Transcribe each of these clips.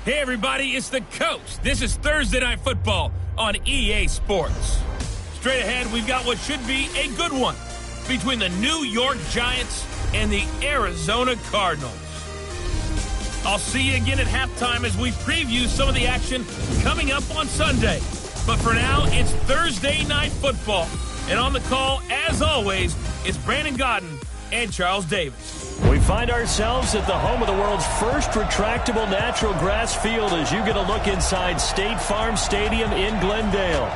Hey everybody, it's the Coach. This is Thursday Night Football on EA Sports. Straight ahead, we've got what should be a good one between the New York Giants and the Arizona Cardinals. I'll see you again at halftime as we preview some of the action coming up on Sunday. But for now, it's Thursday Night Football. And on the call, as always, it's Brandon Godden and Charles Davis. We find ourselves at the home of the world's first retractable natural grass field as you get a look inside State Farm Stadium in Glendale.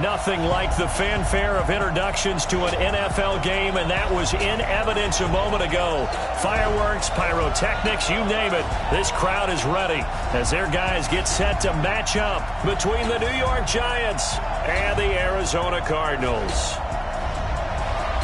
Nothing like the fanfare of introductions to an NFL game, and that was in evidence a moment ago. Fireworks, pyrotechnics, you name it. This crowd is ready as their guys get set to match up between the New York Giants and the Arizona Cardinals.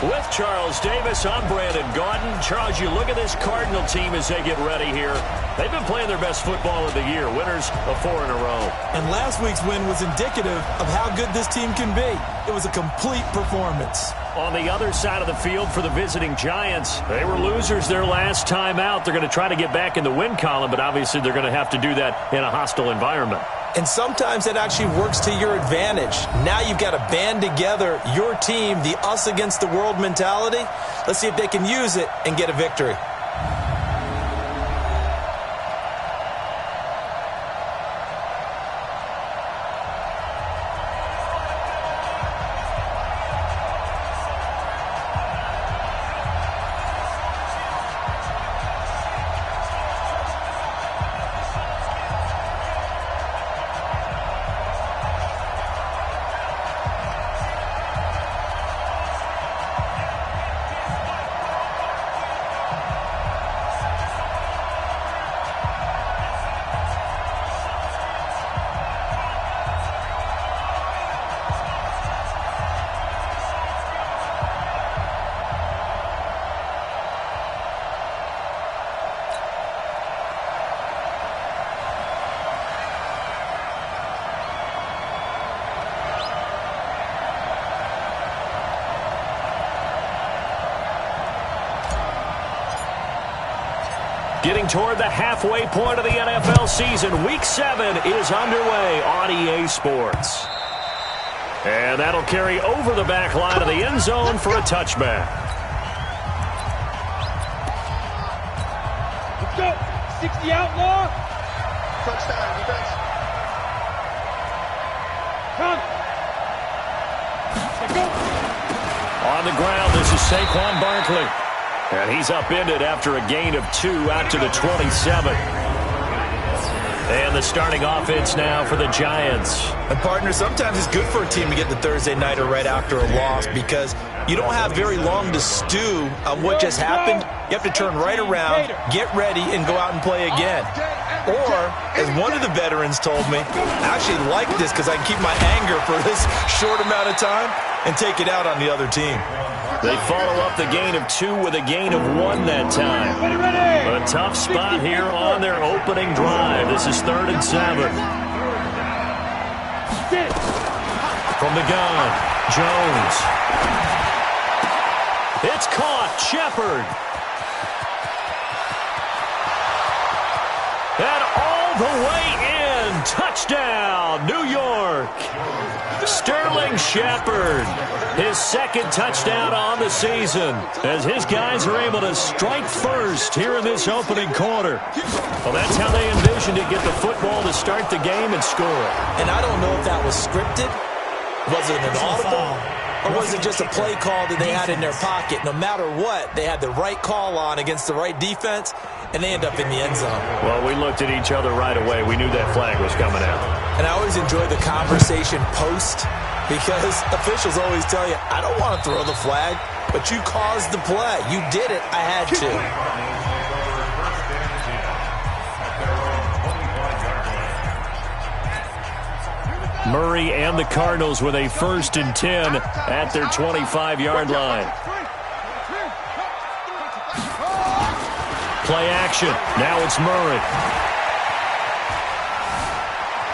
With Charles Davis, I'm Brandon Gaudin. Charles, you look at this Cardinal team as they get ready here. They've been playing their best football of the year, winners of 4 in a row. And last week's win was indicative of how good this team can be. It was a complete performance. On the other side of the field for the visiting Giants, they were losers their last time out. They're going to try to get back in the win column, but obviously they're going to have to do that in a hostile environment. And sometimes it actually works to your advantage. Now you've got to band together your team, the us against the world mentality. Let's see if they can use it and get a victory. Getting toward the halfway point of the NFL season, Week 7 is underway on EA Sports. And that'll carry over the back line of the end zone for a touchback. Let's go. 60 outlaw. Touchdown, defense. Come. Let's go. On the ground, this is Saquon Barkley. And he's upended after a gain of 2 out to the 27. And the starting offense now for the Giants. And partner, sometimes it's good for a team to get the Thursday nighter right after a loss because you don't have very long to stew on what just happened. You have to turn right around, get ready, and go out and play again. Or, as one of the veterans told me, I actually like this because I can keep my anger for this short amount of time and take it out on the other team. They follow up the gain of 2 with a gain of 1 that time. A tough spot here on their opening drive. This is 3rd and 7. From the gun, Jones. It's caught. Shepard. And all the way in. Touchdown, New York. Sterling Shepard. His 2nd touchdown on the season as his guys are able to strike first here in this opening quarter. Well, that's how they envisioned to get the football to start the game and score. And I don't know if that was scripted. Was it an audible? Or was it just a play call that they had in their pocket? No matter what, they had the right call on against the right defense, and they end up in the end zone. Well, we looked at each other right away. We knew that flag was coming out. And I always enjoy the conversation post because officials always tell you, I don't want to throw the flag, but you caused the play. You did it. I had to. Murray and the Cardinals with a 1st and 10 at their 25-yard line. Play action. Now it's Murray.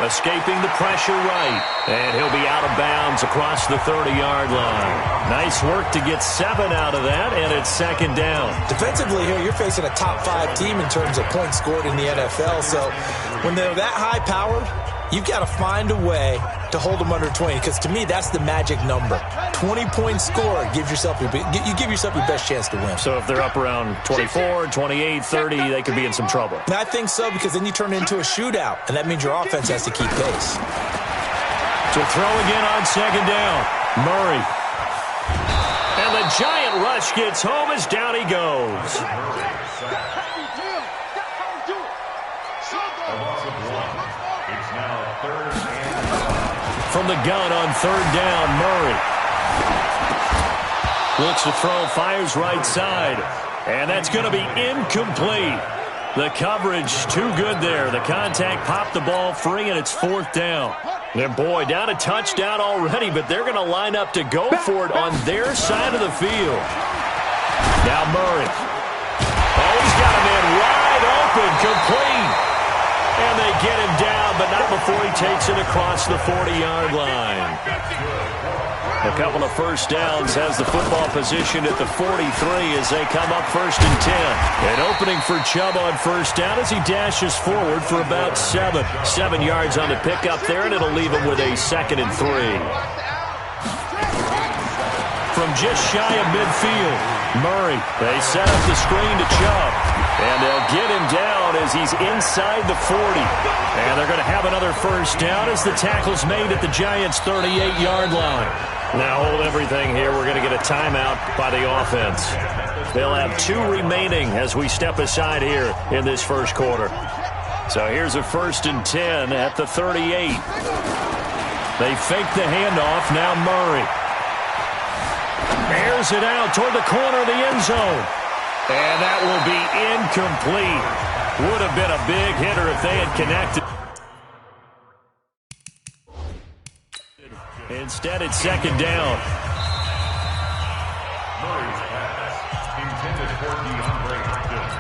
Escaping the pressure right. And he'll be out of bounds across the 30-yard line. Nice work to get 7 out of that, and it's second down. Defensively here, you're facing a top-5 team in terms of points scored in the NFL. So when they're that high-powered, you've got to find a way to hold them under 20, because to me, that's the magic number. 20-point score gives yourself you give yourself your best chance to win. So if they're up around 24, 28, 30, they could be in some trouble. And I think so, because then you turn it into a shootout, and that means your offense has to keep pace. To throw again on second down, Murray. And the giant rush gets home as down he goes. From the gun on third down, Murray. Looks to throw, fires right side. And that's going to be incomplete. The coverage too good there. The contact popped the ball free, and it's fourth down. And boy, down a touchdown already, but they're going to line up to go for it on their side of the field. Now Murray. Oh, he's got a man wide open, complete. And they get him down, but not before he takes it across the 40-yard line. A couple of first downs has the football position at the 43 as they come up first and 10. An opening for Chubb on first down as he dashes forward for about 7. 7 yards on the pickup there, and it'll leave him with a second and 3. From just shy of midfield, Murray. They set up the screen to Chubb. And they'll get him down as he's inside the 40. And they're going to have another first down as the tackle's made at the Giants' 38-yard line. Now hold everything here. We're going to get a timeout by the offense. They'll have 2 remaining as we step aside here in this first quarter. So here's a first and 10 at the 38. They fake the handoff. Now Murray. Airs it out toward the corner of the end zone. And that will be incomplete. Would have been a big hitter if they had connected. Instead, it's second down. Murray's pass intended for DeAndre Hopkins.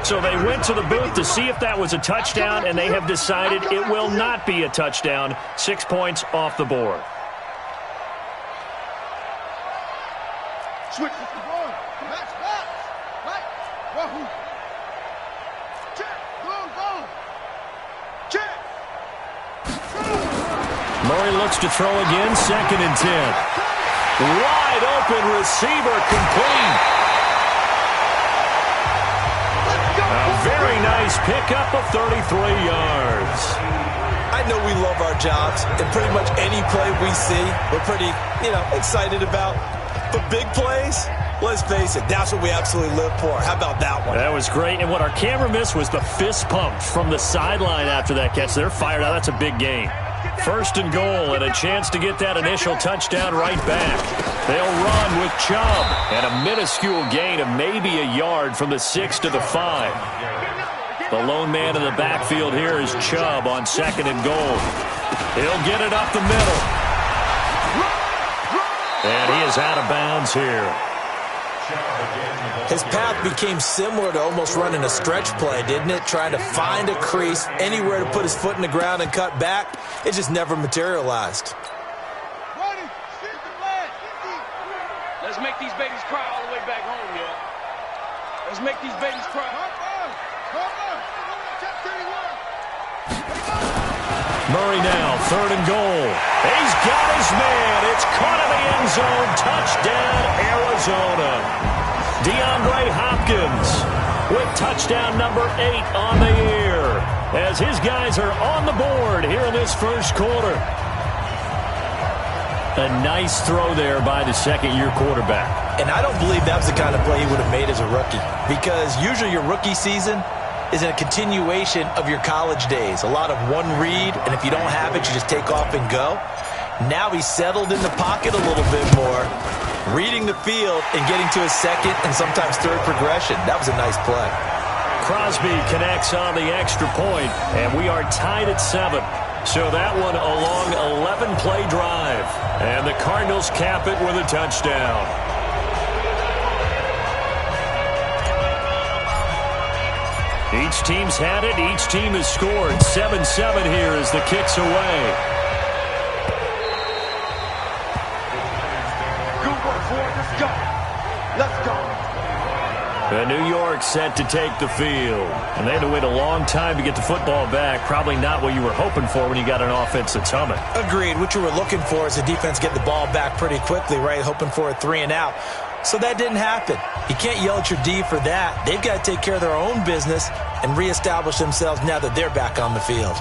So they went to the booth to see if that was a touchdown, and they have decided it will not be a touchdown. 6 points off the board. Switch the ball. Match, right. Wahoo. Check. Go. Check. Murray looks to throw again. Second and 10. Wide open receiver, complete. A very nice pickup of 33 yards. I know we love our jobs, and pretty much any play we see, we're pretty, excited about. But big plays, let's face it, that's what we absolutely live for. How about that one? That was great. And what our camera missed was the fist pump from the sideline after that catch. They're fired out. That's a big gain. First and goal, and a chance to get that initial touchdown right back. They'll run with Chubb, and a minuscule gain of maybe a yard from the 6 to the 5. The lone man in the backfield here is Chubb on second and goal. He'll get it up the middle. And he is out of bounds here. His path became similar to almost running a stretch play, didn't it? Trying to find a crease, anywhere to put his foot in the ground and cut back. It just never materialized. Let's make these babies cry all the way back home, y'all. Let's make these babies cry. Murray now, third and goal. He's got his man. It's caught in the end zone. Touchdown, Arizona. DeAndre Hopkins with touchdown number 8 on the year as his guys are on the board here in this first quarter. A nice throw there by the second-year quarterback. And I don't believe that was the kind of play he would have made as a rookie, because usually your rookie season is in a continuation of your college days. A lot of one read, and if you don't have it, you just take off and go. Now he's settled in the pocket a little bit more, reading the field and getting to his second and sometimes third progression. That was a nice play. Crosby connects on the extra point, and we are tied at 7. So that one a long 11-play drive, and the Cardinals cap it with a touchdown. Each team's had it. Each team has scored. 7-7 here as the kick's away. Good work, boys. Let's go. Let's go. And New York set to take the field. And they had to wait a long time to get the football back. Probably not what you were hoping for when you got an offense that's humming. Agreed. What you were looking for is the defense get the ball back pretty quickly, right? Hoping for a 3-and-out. So that didn't happen. You can't yell at your D for that. They've got to take care of their own business and reestablish themselves now that they're back on the field.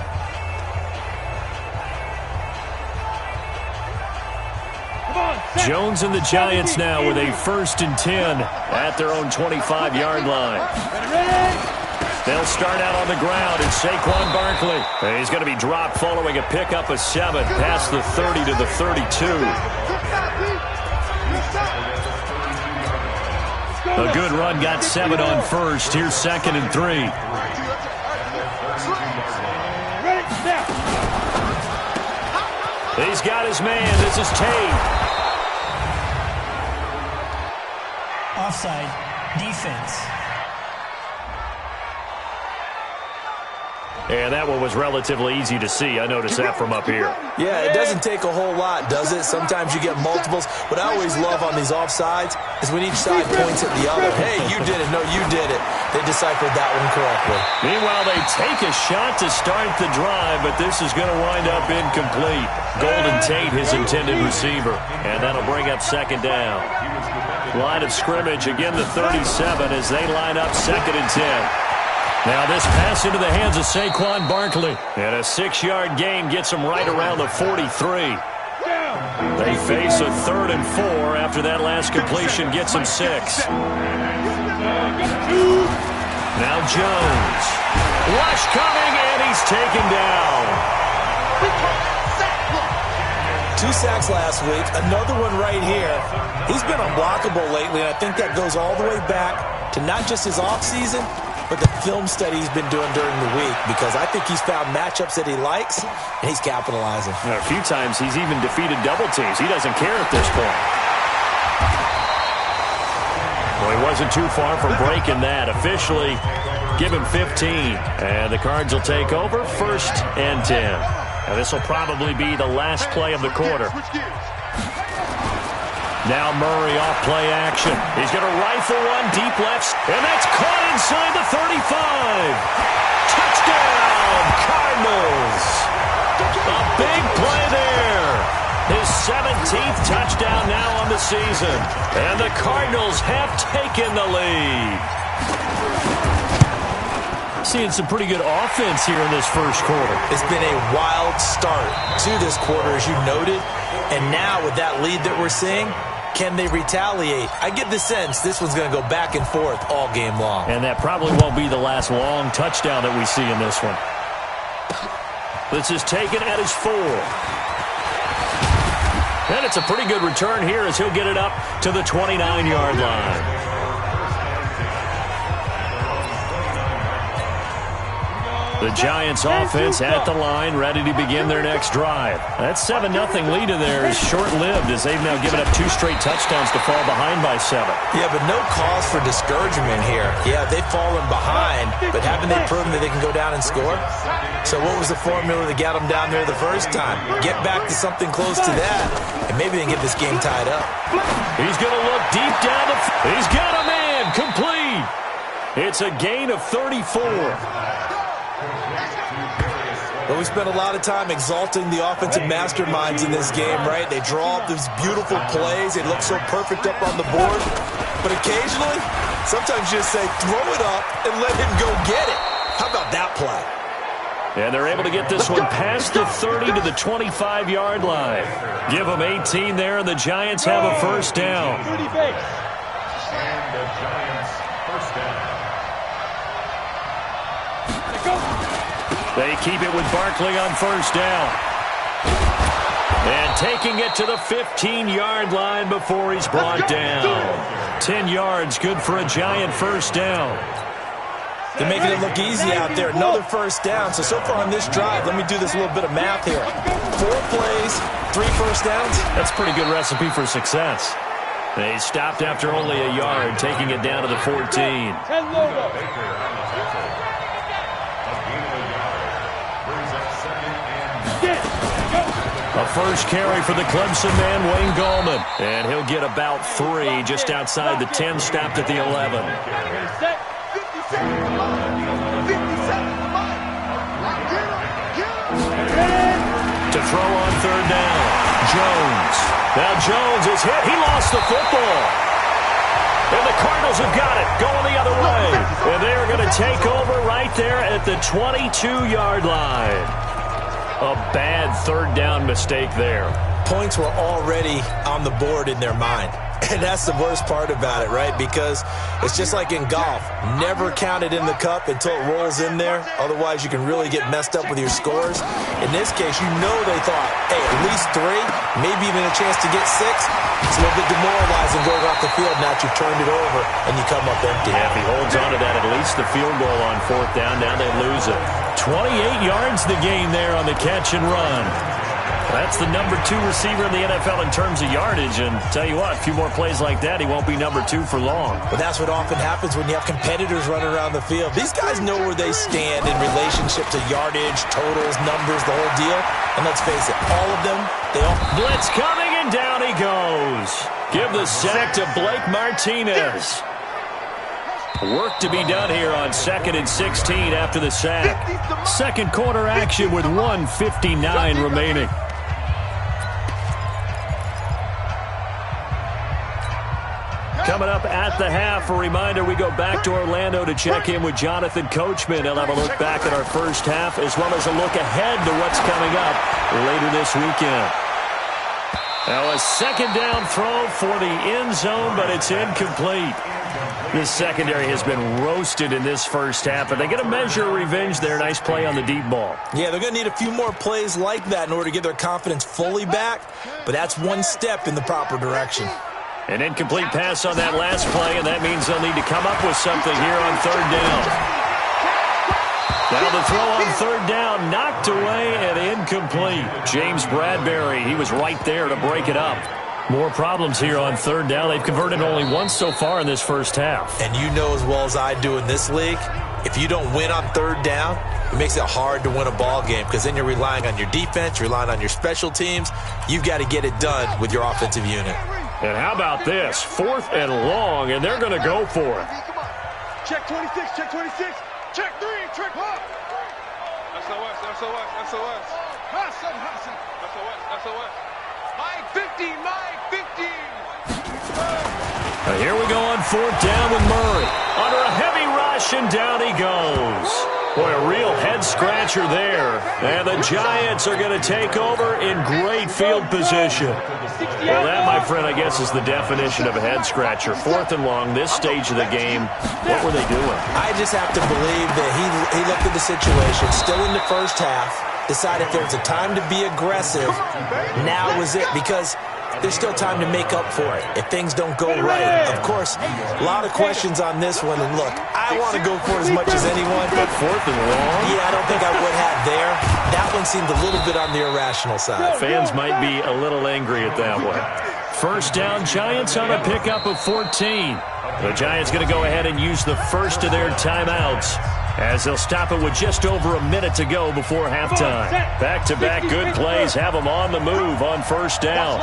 Jones and the Giants now with a 1st and 10 at their own 25-yard line. They'll start out on the ground, and Saquon Barkley. He's going to be dropped following a pickup of 7 past the 30 to the 32. A good run got 7 on 1st. Here's 2nd and 3. He's got his man. This is Tate. Offside. Defense. And that one was relatively easy to see. I noticed that from up here. Yeah, it doesn't take a whole lot, does it? Sometimes you get multiples. What I always love on these offsides is when each side points at the other. Hey, you did it. No, you did it. They deciphered that one correctly. Meanwhile, they take a shot to start the drive, but this is going to wind up incomplete. Golden Tate, his intended receiver. And that'll bring up 2nd down. Line of scrimmage, again the 37 as they line up 2nd and 10. Now this pass into the hands of Saquon Barkley. And a 6-yard gain gets them right around the 43. They face a 3rd and 4 after that last completion gets them 6. Now Jones. Rush coming, and he's taken down. 2 sacks last week, another one right here. He's been unblockable lately, and I think that goes all the way back to not just his offseason, but the film study he's been doing during the week, because I think he's found matchups that he likes, and he's capitalizing. A few times he's even defeated double teams. He doesn't care at this point. Well, he wasn't too far from breaking that. Officially, give him 15. And the Cards will take over 1st and 10. Now this will probably be the last play of the quarter. Now Murray off play action. He's going to rifle one deep left, and that's caught inside the 35. Touchdown, Cardinals. A big play there. His 17th touchdown now on the season. And the Cardinals have taken the lead. Seeing some pretty good offense here in this first quarter. It's been a wild start to this quarter, as you noted. And now with that lead that we're seeing, can they retaliate? I get the sense this one's going to go back and forth all game long. And that probably won't be the last long touchdown that we see in this one. This is taken at his 4. And it's a pretty good return here as he'll get it up to the 29-yard line. The Giants offense at the line, ready to begin their next drive. That 7-0 lead of theirs is short-lived as they've now given up 2 straight touchdowns to fall behind by 7. Yeah, but no cause for discouragement here. Yeah, they've fallen behind, but haven't they proven that they can go down and score? So what was the formula that got them down there the first time? Get back to something close to that, and maybe they can get this game tied up. He's going to look deep down the field. He's got a man, complete. It's a gain of 34. But we spent a lot of time exalting the offensive masterminds in this game, right? They draw up these beautiful plays. They look so perfect up on the board. But occasionally, sometimes you just say, throw it up and let him go get it. How about that play? And they're able to get this one past the 30 to the 25-yard line. Give them 18 there, and the Giants have a 1st down. And the Giants first down. They keep it with Barkley on 1st down. And taking it to the 15-yard line before he's brought down. 10 yards, good for a Giant 1st down. They're making it look easy out there. Another 1st down. So far on this drive, let me do this little bit of math here. 4 plays, 3 1st downs. That's a pretty good recipe for success. They stopped after only a yard, taking it down to the 14. A first carry for the Clemson man, Wayne Gallman. And he'll get about 3 just outside the 10, stopped at the 11. To throw on third down, Jones. Now Jones is hit. He lost the football. And the Cardinals have got it, going the other way. And they're going to take over right there at the 22-yard line. A bad third down mistake there. Points were already on the board in their mind. And that's the worst part about it, right? Because it's just like in golf. Never count it in the cup until it rolls in there. Otherwise, you can really get messed up with your scores. In this case, you know they thought, hey, at least 3, maybe even a chance to get 6. It's a little bit demoralizing going off the field now that you've turned it over and you come up empty. Yeah, if he holds on to that, at least the field goal on fourth down. Now they lose it. 28 yards the gain there on the catch and run. That's the number 2 receiver in the NFL in terms of yardage. And tell you what, a few more plays like that, he won't be number 2 for long. But that's what often happens when you have competitors running around the field. These guys know where they stand in relationship to yardage, totals, numbers, the whole deal. And let's face it, all of them, they all... Blitz coming, and down he goes. Give the sack to Blake Martinez. Work to be done here on 2nd and 16 after the sack. Second quarter action with 1:59 remaining. Coming up at the half, a reminder, we go back to Orlando to check in with Jonathan Coachman. He'll have a look back at our first half as well as a look ahead to what's coming up later this weekend. Now a second down throw for the end zone, but it's incomplete. This secondary has been roasted in this first half, but they get a measure of revenge there. Nice play on the deep ball. Yeah, they're going to need a few more plays like that in order to get their confidence fully back, but that's one step in the proper direction. An incomplete pass on that last play, and that means they'll need to come up with something here on third down. Now the throw on third down, knocked away and incomplete. James Bradbury, he was right there to break it up. More problems here on third down. They've converted only once so far in this first half. And you know as well as I do in this league, if you don't win on third down, it makes it hard to win a ball game because then you're relying on your defense, you're relying on your special teams. You've got to get it done with your offensive unit. And how about this? 4th and long, and they're going to go for it. Check 26, check 26, check 3, check 4. SOS, SOS, SOS. Hassan, Hassan. SOS, SOS. Mike 50, Mike 50. Here we go on 4th down with Murray. Under a heavy rush, and down he goes. Boy, a real head-scratcher there. And the Giants are going to take over in great field position. Well, that, my friend, I guess is the definition of a head-scratcher. 4th and long, this stage of the game. What were they doing? I just have to believe that he looked at the situation, still in the first half, decided there was a time to be aggressive. Now was it, because there's still time to make up for it if things don't go right. Of course, a lot of questions on this one. And look, I want to go for it as much as anyone. But 4th and long? Yeah, I don't think I would have there. That one seemed a little bit on the irrational side. Fans might be a little angry at that one. First down, Giants on a pickup of 14. The Giants going to go ahead and use the first of their timeouts as they'll stop it with just over a minute to go before halftime. Back-to-back good plays have them on the move on first down.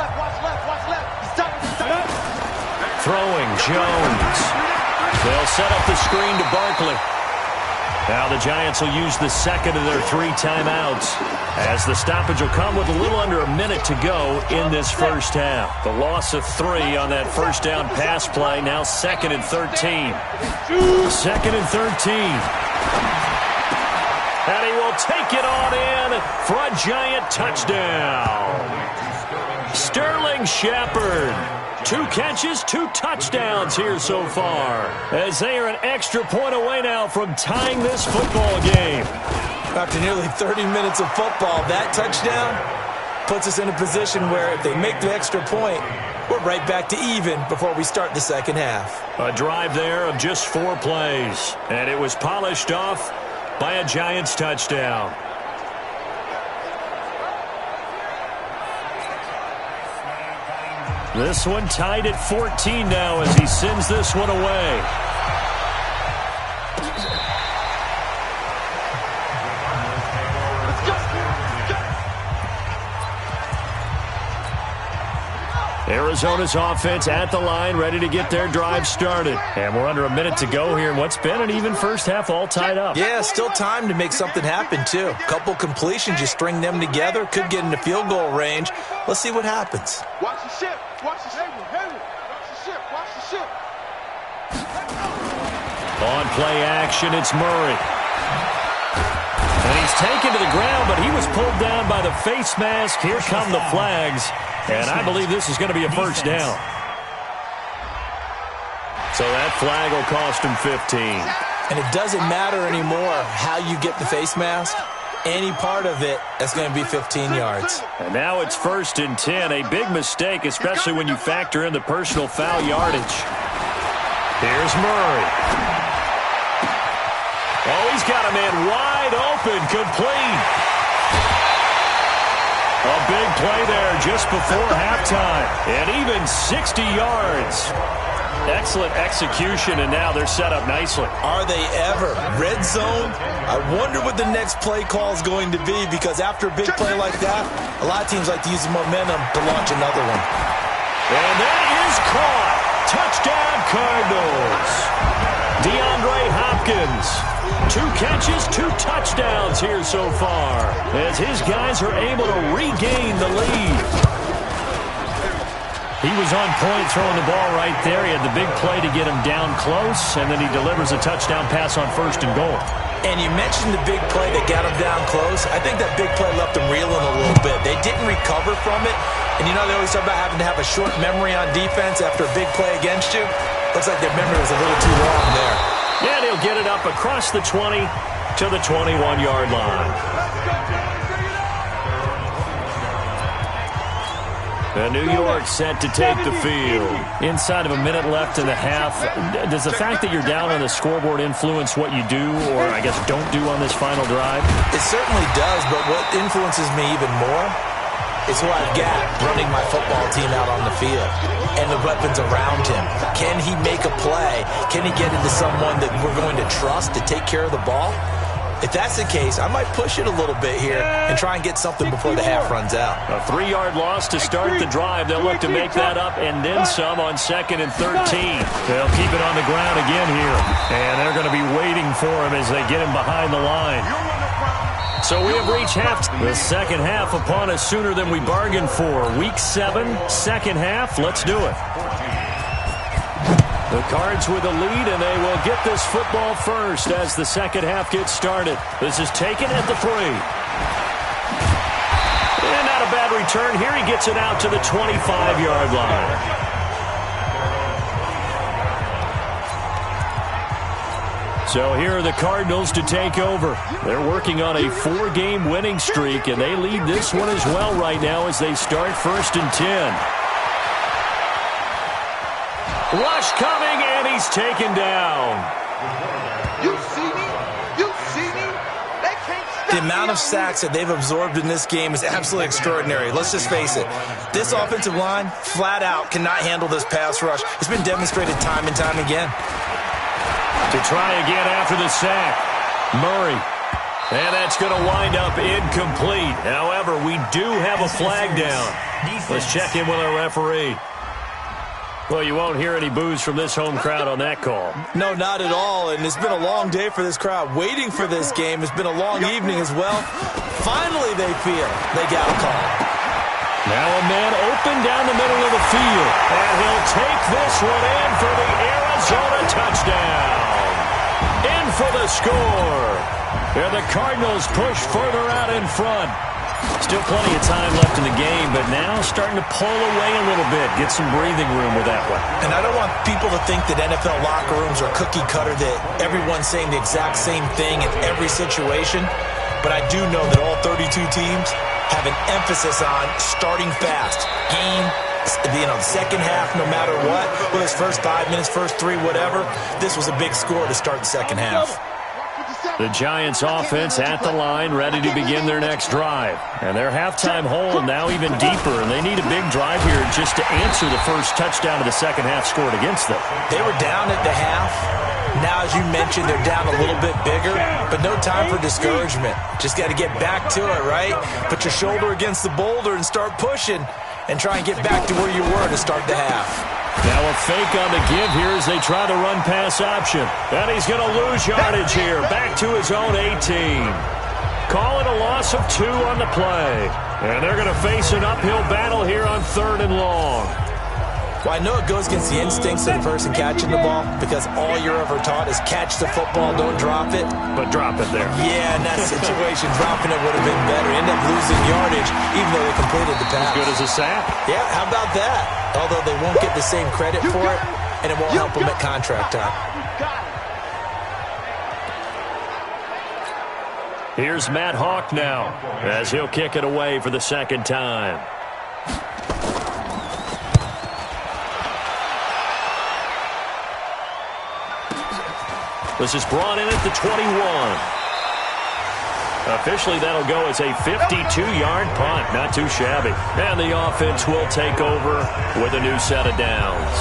Throwing, Jones. They'll set up the screen to Barkley. Now the Giants will use the second of their 3 timeouts as the stoppage will come with a little under a minute to go in this first half. The loss of 3 on that first down pass play. Now 2nd and 13. 2nd and 13. And he will take it on in for a Giant touchdown. Sterling Shepard. 2 catches, 2 touchdowns here so far, as they are an extra point away now from tying this football game. After nearly 30 minutes of football, that touchdown puts us in a position where if they make the extra point, we're right back to even before we start the second half. A drive there of just 4 plays, and it was polished off by a Giants touchdown. This one tied at 14 now as he sends this one away. Arizona's offense at the line, ready to get their drive started. And we're under a minute to go here in what's been an even first half, all tied up. Yeah, still time to make something happen, too. A couple completions, you string them together, could get into field goal range. Let's see what happens. Watch the ship. Watch the ship. Watch the ship. Watch the ship. On play action, it's Murray. And he's taken to the ground, but he was pulled down by the face mask. Here come the flags. And I believe this is going to be a first down. So that flag will cost him 15. And it doesn't matter anymore how you get the face mask. Any part of it, that's going to be 15 yards. And now it's 1st and 10. A big mistake, especially when you factor in the personal foul yardage. Here's Murray. Oh, he's got a man wide open, complete. A big play there just before halftime. And even 60 yards. Excellent execution, and now they're set up nicely. Are they ever? Red zone? I wonder what the next play call is going to be, because after a big play like that, a lot of teams like to use the momentum to launch another one. And that is caught. Touchdown, Cardinals. DeAndre Hopkins. 2 catches, 2 touchdowns here so far, as his guys are able to regain the lead. He was on point throwing the ball right there. He had the big play to get him down close, and then he delivers a touchdown pass on 1st and goal. And you mentioned the big play that got him down close. I think that big play left him reeling a little bit. They didn't recover from it. And you know, they always talk about having to have a short memory on defense after a big play against you. Looks like their memory was a little too long there. And he'll get it up across the 20 to the 21-yard line. And New York set to take the field. Inside of a minute left in the half, does the fact that you're down on the scoreboard influence what you do, or I guess don't do on this final drive? It certainly does, but what influences me even more is who I've got running my football team out on the field and the weapons around him. Can he make a play? Can he get into someone that we're going to trust to take care of the ball? If that's the case, I might push it a little bit here and try and get something before the half runs out. A 3-yard loss to start the drive. They'll look to make that up and then some on 2nd and 13. They'll keep it on the ground again here. And they're going to be waiting for him as they get him behind the line. So we have reached half. The second half upon us sooner than we bargained for. Week 7, second half. Let's do it. The Cards with the lead, and they will get this football first as the second half gets started. This is taken at the 3. And not a bad return here. He gets it out to the 25-yard line. So here are the Cardinals to take over. They're working on a 4-game winning streak, and they lead this one as well right now as they start 1st and 10. Rush coming, and he's taken down. You see me? You see me? They can't stop The amount of sacks that they've absorbed in this game is absolutely extraordinary. Let's just face it. This offensive line, flat out, cannot handle this pass rush. It's been demonstrated time and time again. To try again after the sack. Murray. And that's going to wind up incomplete. However, we do have a flag down. Let's check in with our referee. Well, you won't hear any boos from this home crowd on that call. No, not at all. And it's been a long day for this crowd waiting for this game. It's been a long evening as well. Finally, they feel they got a call. Now a man open down the middle of the field. And he'll take this one in for the Arizona touchdown. In for the score. And the Cardinals push further out in front. Still plenty of time left in the game, but now starting to pull away a little bit. Get some breathing room with that one. And I don't want people to think that NFL locker rooms are cookie cutter, that everyone's saying the exact same thing in every situation. But I do know that all 32 teams have an emphasis on starting fast. Game, second half, no matter what. Whether it's first 5 minutes, first 3, whatever. This was a big score to start the second half. The Giants offense at the line, ready to begin their next drive. And their halftime hole now even deeper, and they need a big drive here just to answer the first touchdown of the second half scored against them. They were down at the half. Now, as you mentioned, they're down a little bit bigger, but no time for discouragement. Just got to get back to it, right? Put your shoulder against the boulder and start pushing. and try and get back to where you were to start the half. Now a fake on the give here as they try the run-pass option. And he's going to lose yardage here. Back to his own 18. Call it a loss of 2 on the play. And they're going to face an uphill battle here on 3rd and long. Well, I know it goes against the instincts of the person catching the ball because all you're ever taught is catch the football, don't drop it. But drop it there. Yeah, in that situation, dropping it would have been better. End up losing yardage even though they completed the pass. As good as a sack. Yeah, how about that? Although they won't get the same credit for it, and it won't help them at contract time. Here's Matt Hawk now as he'll kick it away for the 2nd time. This is brought in at the 21. Officially, that'll go as a 52-yard punt. Not too shabby. And the offense will take over with a new set of downs.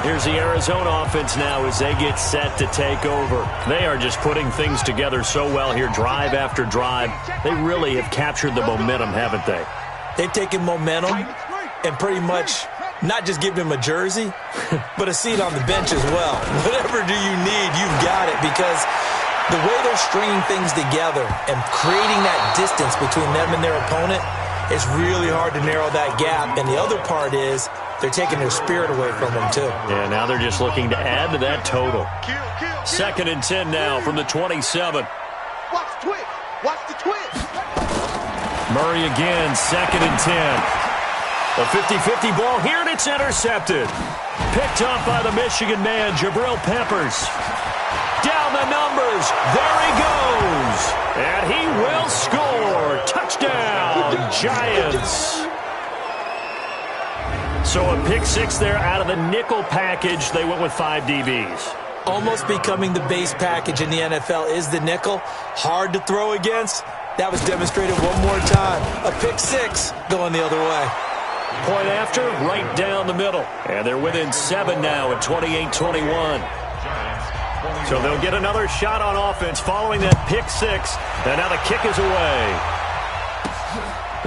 Here's the Arizona offense now as they get set to take over. They are just putting things together so well here, drive after drive. They really have captured the momentum, haven't they? They've taken momentum and pretty much not just give him a jersey, but a seat on the bench as well. Whatever do you need, you've got it, because the way they're stringing things together and creating that distance between them and their opponent is really hard to narrow that gap. And the other part is they're taking their spirit away from them, too. Yeah, now they're just looking to add to that total. 2nd and 10 now from the 27. Watch the twist. Watch the twist. Murray again, 2nd and 10. A 50-50 ball here, and it's intercepted. Picked up by the Michigan man, Jabril Peppers. Down the numbers. There he goes. And he will score. Touchdown, Giants. So a pick 6 there out of the nickel package. They went with 5 DBs. Almost becoming the base package in the NFL is the nickel. Hard to throw against. That was demonstrated one more time. A pick 6 going the other way. Point after, right down the middle. And they're within 7 now at 28-21. So they'll get another shot on offense following that pick 6. And now the kick is away.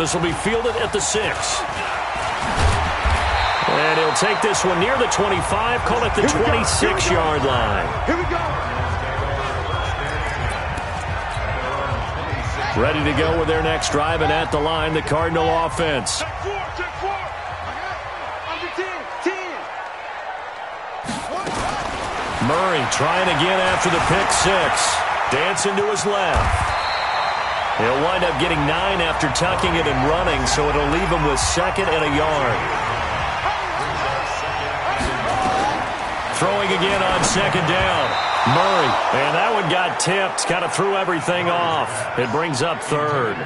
This will be fielded at the 6. And he'll take this one near the 25, call it the 26-yard line. Here we go. Ready to go with their next drive, and at the line, the Cardinal offense. Check 4. Under 10. Murray trying again after the pick 6. Dancing to his left. He'll wind up getting 9 after tucking it and running, so it'll leave him with 2nd and a yard. Throwing again on 2nd down. Murray, and that one got tipped. Kind of threw everything off. It brings up 3rd.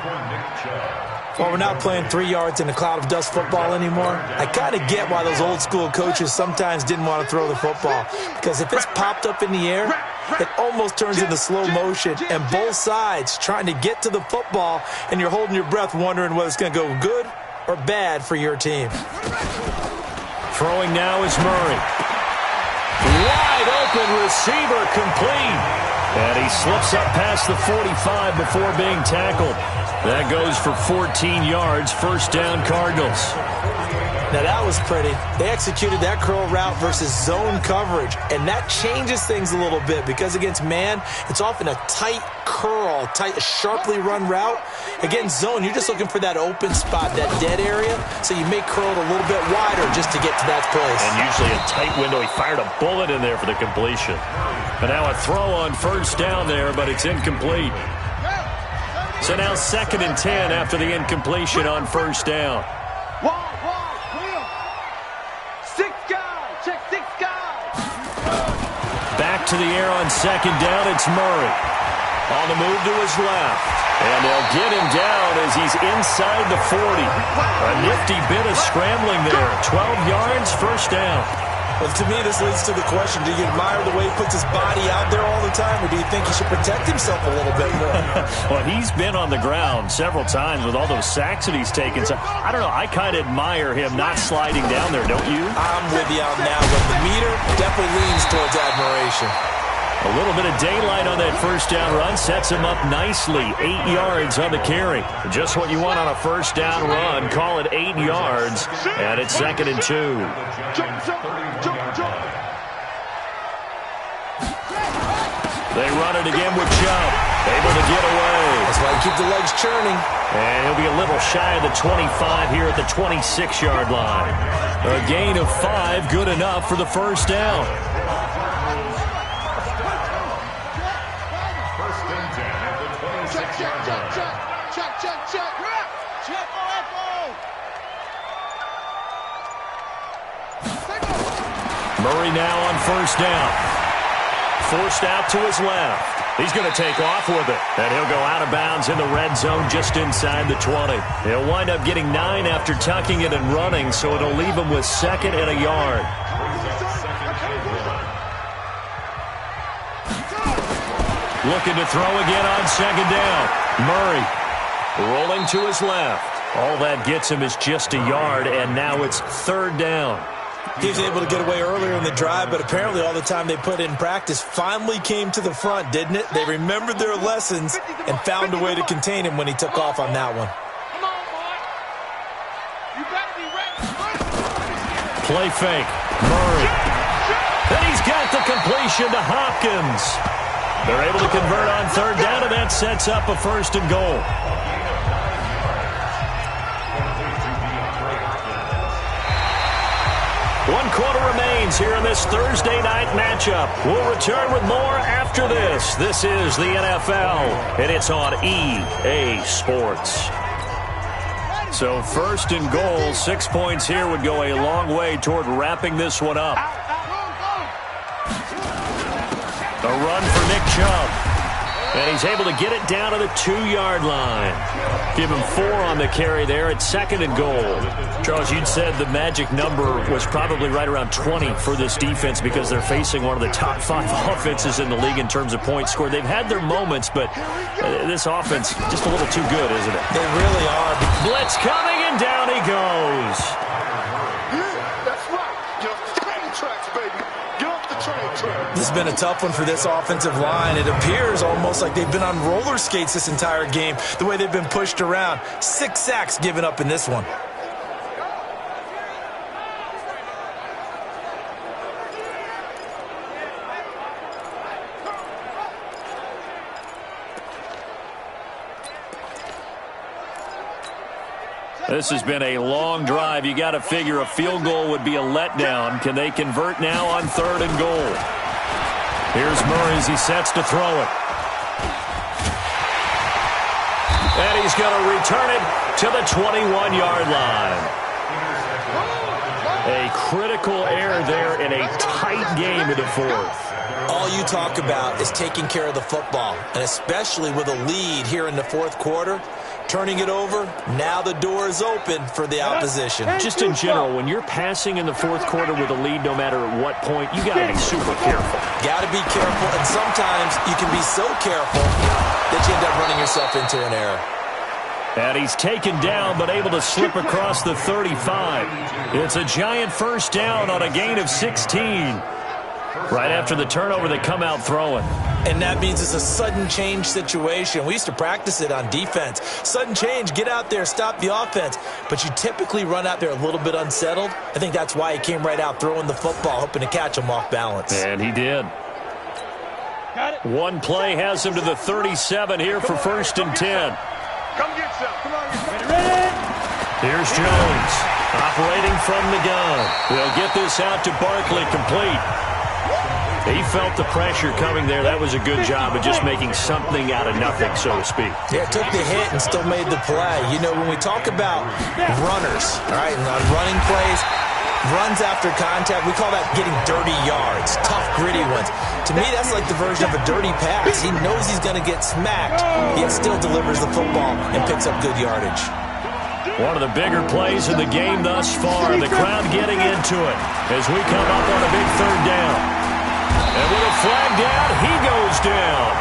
Well, we're not playing 3 yards in a cloud of dust football anymore. I kind of get why those old school coaches sometimes didn't want to throw the football. Because if it's popped up in the air, it almost turns into slow motion. And both sides trying to get to the football, and you're holding your breath wondering whether it's going to go good or bad for your team. Throwing now is Murray. Wide open receiver complete. And he slips up past the 45 before being tackled. That goes for 14 yards. 1st down, Cardinals. Now, that was pretty. They executed that curl route versus zone coverage, and that changes things a little bit because against man, it's often a tight curl, sharply run route. Against zone, you're just looking for that open spot, that dead area, so you may curl it a little bit wider just to get to that place. And usually a tight window. He fired a bullet in there for the completion. And now a throw on 1st down there, but it's incomplete. So now 2nd and 10 after the incompletion on 1st down. Back to the air on 2nd down, it's Murray. On the move to his left. And they'll get him down as he's inside the 40. A nifty bit of scrambling there. 12 yards, 1st down. Well, to me, this leads to the question, do you admire the way he puts his body out there all the time, or do you think he should protect himself a little bit more? Well, he's been on the ground several times with all those sacks that he's taken. So, I don't know, I kind of admire him not sliding down there, don't you? I'm with you on that one. The meter definitely leans towards admiration. A little bit of daylight on that first down run sets him up nicely. 8 yards on the carry. Just what you want on a first down run. Call it 8 yards, and it's 2nd and 2. They run it again with Chubb. Able to get away. That's why you keep the legs churning. And he'll be a little shy of the 25 here at the 26-yard line. A gain of 5, good enough for the first down. First and 10 at the 26-yard line. Murray now on first down. Forced out to his left. He's going to take off with it. And he'll go out of bounds in the red zone just inside the 20. He'll wind up getting 9 after tucking it and running, so it'll leave him with 2nd and a yard. Looking to throw again on 2nd down. Murray rolling to his left. All that gets him is just a yard, and now it's 3rd down. He was able to get away earlier in the drive, but apparently all the time they put in practice finally came to the front, didn't it? They remembered their lessons and found a way to contain him when he took off on that one. Come on, boy. You better be ready. Play fake. Murray. And he's got the completion to Hopkins. They're able to convert on 3rd down, and that sets up a 1st and goal. One quarter remains here in this Thursday night matchup. We'll return with more after this. This is the NFL, and it's on EA Sports. So 1st and goal, 6 points here would go a long way toward wrapping this one up. A run for Nick Chubb. And he's able to get it down to the 2-yard line. Give him 4 on the carry there at 2nd and goal. Charles, you'd said the magic number was probably right around 20 for this defense because they're facing one of the top 5 offenses in the league in terms of points scored. They've had their moments, but this offense just a little too good, isn't it? They really are. Blitz coming, and down he goes. That's right. Get off the train tracks, baby. Get off the train tracks. This has been a tough one for this offensive line. It appears almost like they've been on roller skates this entire game, the way they've been pushed around. 6 sacks given up in this one. This has been a long drive. You got to figure a field goal would be a letdown. Can they convert now on 3rd and goal? Here's Murray as he sets to throw it. And he's going to return it to the 21-yard line. A critical error there in a tight game in the 4th. All you talk about is taking care of the football, and especially with a lead here in the 4th quarter. Turning it over, now the door is open for the opposition. Just in general, when you're passing in the 4th quarter with a lead, no matter at what point, you got to be super careful. Got to be careful, and sometimes you can be so careful that you end up running yourself into an error. And he's taken down, but able to slip across the 35. It's a giant first down on a gain of 16. Right after the turnover, they come out throwing. And that means it's a sudden change situation. We used to practice it on defense. Sudden change, get out there, stop the offense. But you typically run out there a little bit unsettled. I think that's why he came right out throwing the football, hoping to catch him off balance. And he did. Got it. One play has him to the 37 here for 1st and 10. Come get some. Come on, Ready? Here's Jones, operating from the gun. They'll get this out to Barkley, complete. He felt the pressure coming there. That was a good job of just making something out of nothing, so to speak. Yeah, took the hit and still made the play. You know, when we talk about runners, all right, and on running plays, runs after contact, we call that getting dirty yards, tough, gritty ones. To me, that's like the version of a dirty pass. He knows he's going to get smacked, yet still delivers the football and picks up good yardage. One of the bigger plays in the game thus far. The crowd getting into it as we come up on a big 3rd down. And with a flag down, he goes down.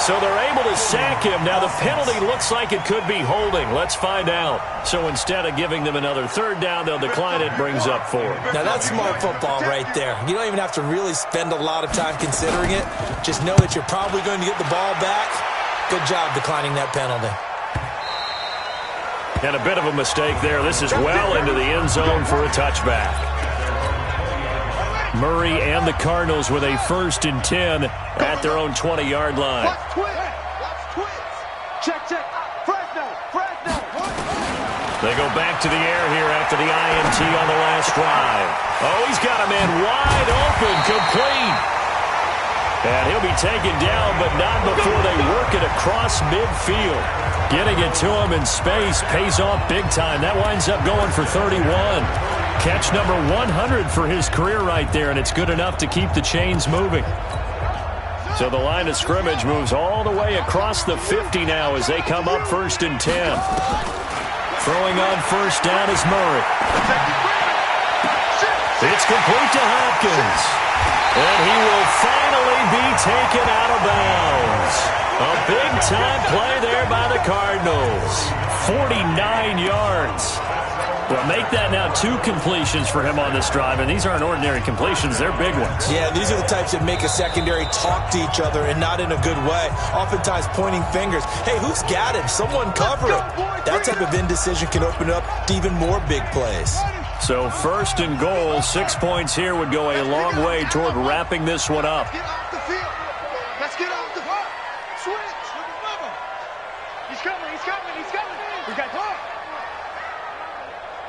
So they're able to sack him. Now the penalty looks like it could be holding. Let's find out. So instead of giving them another third down, they'll decline it. Brings up 4. Now that's smart football right there. You don't even have to really spend a lot of time considering it. Just know that you're probably going to get the ball back. Good job declining that penalty. And a bit of a mistake there. This is well into the end zone for a touchback. Murray and the Cardinals with a 1st and 10 at their own 20-yard line. Check. Fresno. They go back to the air here after the INT on the last drive. Oh, he's got a man wide open, complete. And he'll be taken down, but not before they work it across midfield. Getting it to him in space pays off big time. That winds up going for 31. Catch number 100 for his career right there, and it's good enough to keep the chains moving. So the line of scrimmage moves all the way across the 50 now as they come up 1st and 10. Throwing on 1st down is Murray. It's complete to Hopkins. And he will finally be taken out of bounds. A big-time play there by the Cardinals. 49 yards. Well, make that now 2 completions for him on this drive, and these aren't ordinary completions. They're big ones. Yeah, these are the types that make a secondary talk to each other and not in a good way. Oftentimes pointing fingers. Hey, who's got him? Someone cover it. That type of indecision can open up to even more big plays. So 1st and goal, 6 points here would go a long way toward wrapping this one up. Get off the field. Let's get off the field. Switch. He's coming. We got ball.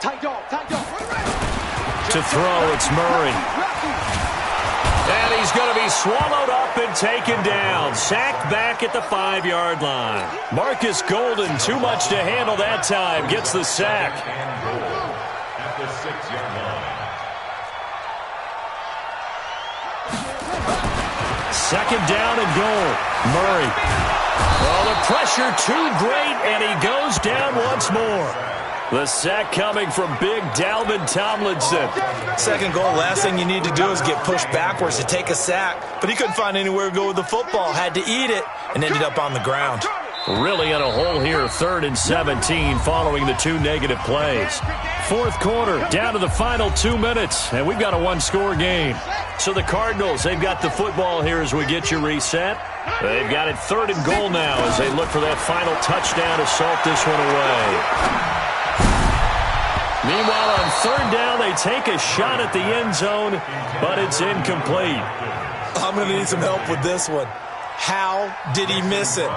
Tight dog. To throw, it's Murray. And he's going to be swallowed up and taken down. Sacked back at the 5-yard line. Marcus Golden, too much to handle that time, gets the sack. At the 6-yard line. 2nd down and goal. Murray. Well, the pressure too great, and he goes down once more. The sack coming from big Dalvin Tomlinson. 2nd goal, last thing you need to do is get pushed backwards to take a sack. But he couldn't find anywhere to go with the football. Had to eat it and ended up on the ground. Really in a hole here, 3rd and 17 following the 2 negative plays. 4th quarter, down to the final 2 minutes, and we've got a 1-score game. So the Cardinals, they've got the football here as we get you reset. They've got it 3rd and goal now as they look for that final touchdown to salt this one away. Meanwhile, on 3rd down, they take a shot at the end zone, but it's incomplete. I'm going to need some help with this one. How did he miss it?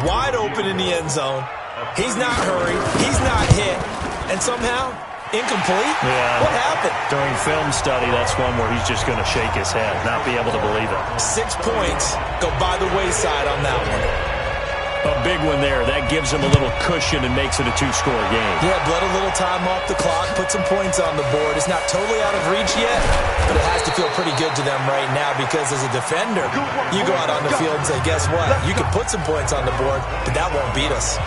Wide open in the end zone. He's not hurried. He's not hit. And somehow, incomplete? Yeah. What happened? During film study, that's one where he's just going to shake his head, not be able to believe it. 6 points go by the wayside on that one. A big one there. That gives him a little cushion and makes it a 2-score game. Yeah, bled a little time off the clock, put some points on the board. It's not totally out of reach yet, but it has to feel pretty good to them right now because as a defender, you go out on the field and say, guess what? You can put some points on the board, but that won't beat us.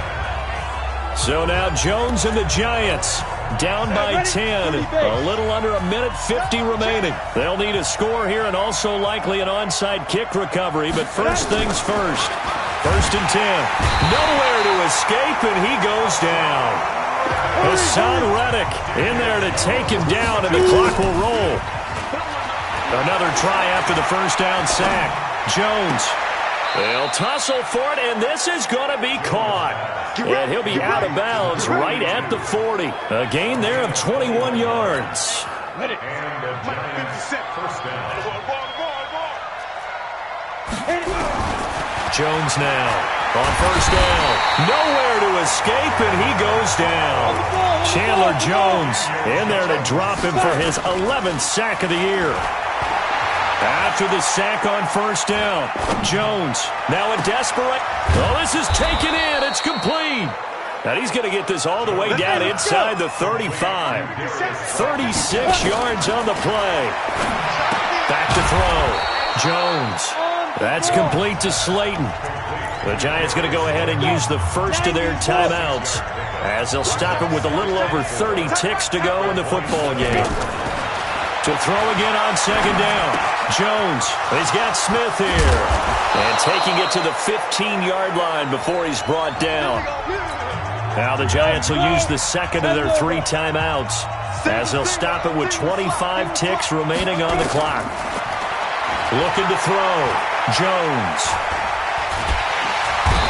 So now Jones and the Giants down by 10. A little under 1:50 remaining. They'll need a score here and also likely an onside kick recovery, but first things first. 1st and 10. Nowhere to escape, and he goes down. Hassan Reddick in there to take him down, and the clock will roll. Another try after the 1st down sack. Jones. They'll tussle for it, and this is going to be caught. And he'll be out of bounds right at the 40. A gain there of 21 yards. And the Giants first down. Jones now on 1st down. Nowhere to escape, and he goes down. Chandler Jones in there to drop him for his 11th sack of the year. After the sack on 1st down, Jones now in desperate. Oh, this is taken in. It's complete. And he's going to get this all the way down inside the 35. 36 yards on the play. Back to throw. Jones. That's complete to Slayton. The Giants going to go ahead and use the first of their timeouts as they'll stop him with a little over 30 ticks to go in the football game. To throw again on second down. Jones, he's got Smith here. And taking it to the 15-yard line before he's brought down. Now the Giants will use the second of their 3 timeouts as they'll stop it with 25 ticks remaining on the clock. Looking to throw. Jones.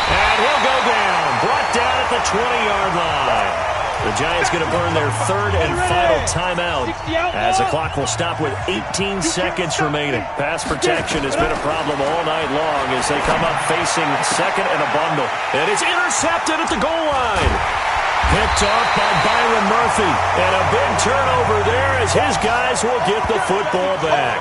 And he'll go down. Brought down at the 20-yard line. The Giants going to burn their 3rd and final timeout as the clock will stop with 18 seconds remaining. Pass protection has been a problem all night long as they come up facing second and a bundle. And it's intercepted at the goal line. Picked off by Byron Murphy. And a big turnover there as his guys will get the football back.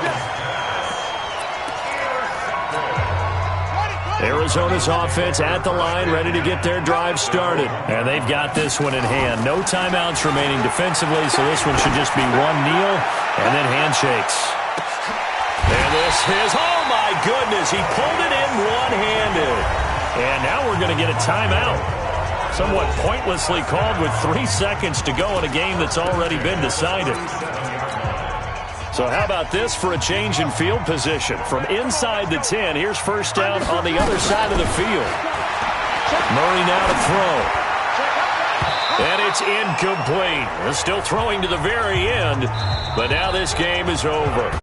Arizona's offense at the line, ready to get their drive started. And they've got this one in hand. No timeouts remaining defensively, so this one should just be one kneel and then handshakes. And this is, oh my goodness, he pulled it in one-handed. And now we're going to get a timeout. Somewhat pointlessly called with 3 seconds to go in a game that's already been decided. So how about this for a change in field position? From inside the 10, here's first down on the other side of the field. Murray now to throw. And it's incomplete. They're still throwing to the very end, but now this game is over.